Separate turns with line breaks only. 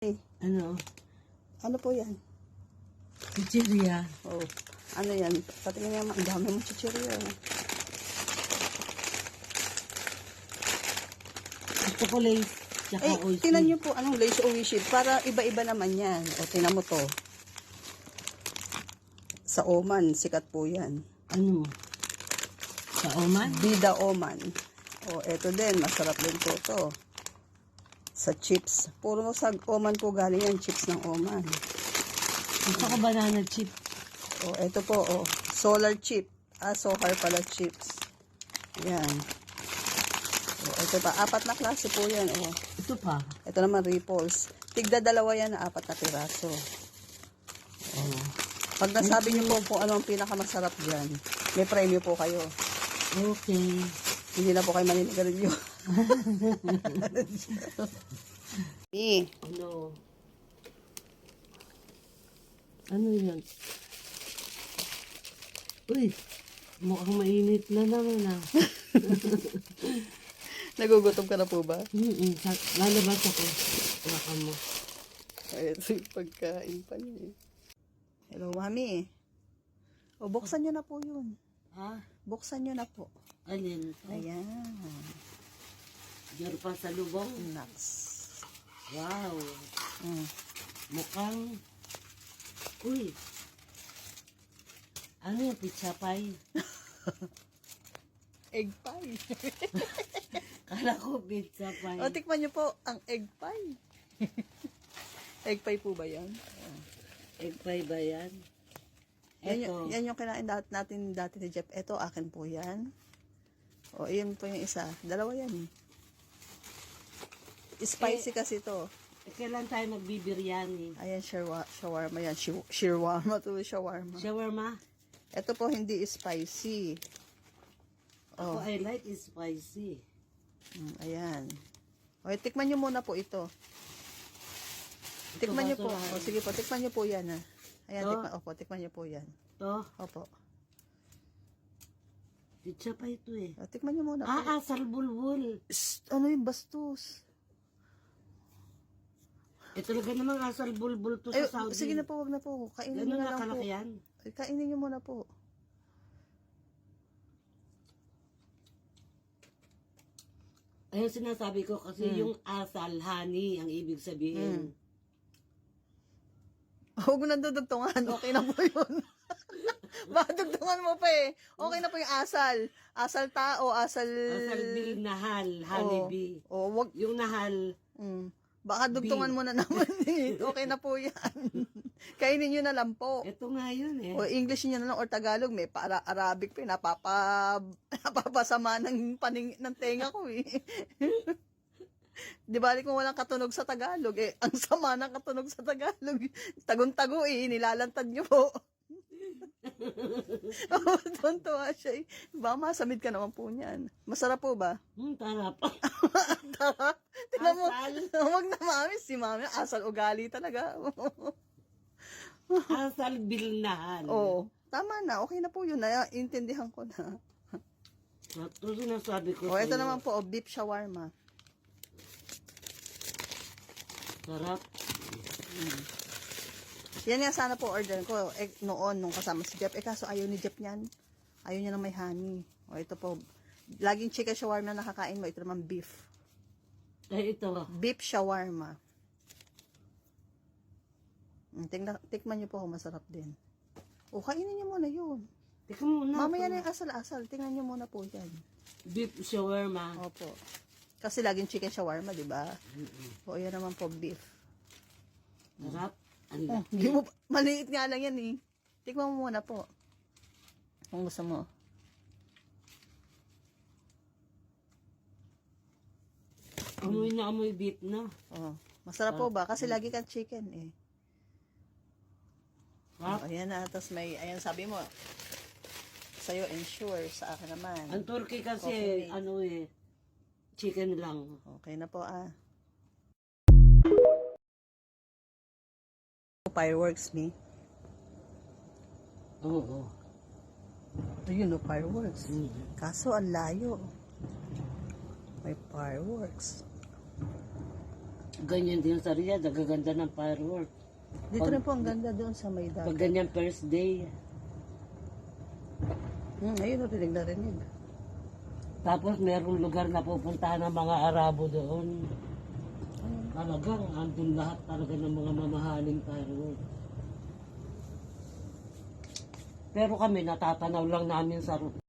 Ano?
Ano po yan?
Chichirya.
Oh, ano yan? Patingin niya, ang dami mong chichirya.
Gusto ko lace. Tsaka oishi.
Tinan niyo po anong lace o wishi. Para iba-iba naman yan. O, tinan mo to. Sa Oman, sikat po yan.
Ano? Sa Oman?
Bida Oman. O, eto din. Masarap din po to. Sa chips. Puro sa Oman po galing yan. Chips ng Oman.
Gusto ko banana chip.
O, eto po. O, solar chip. Sohar pala chips. Yan. O, eto pa. 4 na klase po yan. O.
Ito pa.
Ito naman ripples. Tigda 2 yan na 4 na piraso. Oh. Pag nasabi niyo po kung ano ang pinakamasarap dyan, may premyo po kayo.
Okay.
Hindi na po kayo maninigarilyo.
Ano? Ano yan? Uy, mukhang mainit na naman ah.
Nagugutom ka na po ba?
Lalabas ako. Waka mo.
Ay, ito yung pagkain pa niya eh. Hello, mami. O, buksan nyo na po yun.
Ha?
Buksan nyo na po.
Alin?
Ayan.
Diyan pa sa lubong.
Nuts.
Wow.
Mm.
Mukhang... Uy. Ano yung pizza pie?
Egg pie.
Kala ko pizza pie.
O, tikman nyo po ang egg pie. Egg pie po ba yan?
Egg pie ba yan? Ito.
Yan yung kinain natin dati ni Jeff. Ito, akin po yan. O, yun po yung isa. 2 yan eh. Spicy kasi to.
Kailan tayo magbibiryani?
Ayan, shawarma yan. Shawarma to, shawarma.
Shawarma?
Ito po, hindi spicy.
Ako,
Oh,
I like it spicy.
ayan. O, tikman nyo muna po ito. Tikman nyo po. O, sige po, tikman nyo po yan ha. Ayan, tikman nyo po yan.
To?
Opo.
Pizza pa ito eh.
O, tikman nyo muna po.
Asal bulbul.
Ano yung bastos?
Talaga namang asal bulbul to
Ay,
sa Saudi.
sige na po, wag na po. Kainin nyo
Ganun
na lang po.
nakalaki yan.
Ay, kainin nyo muna po.
Ayun sinasabi ko kasi yung asal, honey, ang ibig sabihin.
Huwag mo nang dudugtungan. Okay na po yun. Baka dugtungan mo pa eh. Okay na po yung asal. Asal tao, asal...
Asal bil nahal, honey bee.
O, wag...
Yung nahal,
Baka dugtungan mo na naman eh. Okay na po yan. Kainin nyo na lang po.
ito nga yun eh.
O English nyo na lang or Tagalog. May para Arabic pa eh. Napapasama ng ng tenga ko eh. Di ba kung walang katunog sa Tagalog eh. Ang sama ng katunog sa Tagalog. Tagong-tago eh. Nilalantad nyo po. Tuntua siya eh. Baka masamid ka naman po niyan. Masarap po ba?
Tarap.
Tarap. Tingnan mo.
Asal.
Huwag na mami. Si mami, asal ugali talaga.
Asal bil nahal.
Oo. Tama na. Okay na po yun. Naiintindihan ko na.
Ito sinasabi ko
O, ito
sa'yo.
naman po. Beef shawarma.
Sarap.
Yan nga sana po order ko. Noon, nung kasama si Jeff. Kaso ayaw ni Jeff niyan. Ayaw niya na may honey. O, ito po. Laging chicken shawarma na nakakain mo. Ito naman beef.
Ito.
Beef shawarma. Tikman niyo po kung masarap din. O, kainin niyo muna yun.
Teka muna.
Mamaya na yung asal-asal. Tingnan niyo muna po yan.
Beef shawarma.
Opo. Kasi laging chicken shawarma, di ba? O, yan naman po beef.
Sarap.
Maliit nga lang yan eh. Tikman mo muna po. Kung gusto mo.
Amoy na amoy beef na.
Oh, masarap po ba? Kasi lagi kang chicken eh.
Sarap.
Ayan na. Tapos may, ayan sabi mo. Sa'yo ensure. Sa akin naman.
Ang turkey kasi,
Coffee mate.
chicken lang.
Okay na po ah. Fireworks me.
Oo.
Ayun o, fireworks. Kaso ang layo. May fireworks.
Ganyan din sa Riyadh, nagaganda ng firework.
Dito rin po ang ganda doon sa may
Pag
dagat.
ganyan first day.
Ayun, rinig na rinig.
Tapos merong lugar na pupuntahan ng mga Arabo doon. Talagang andun lahat talaga ng mga mamahaling firework. Pero kami natatanaw lang namin sa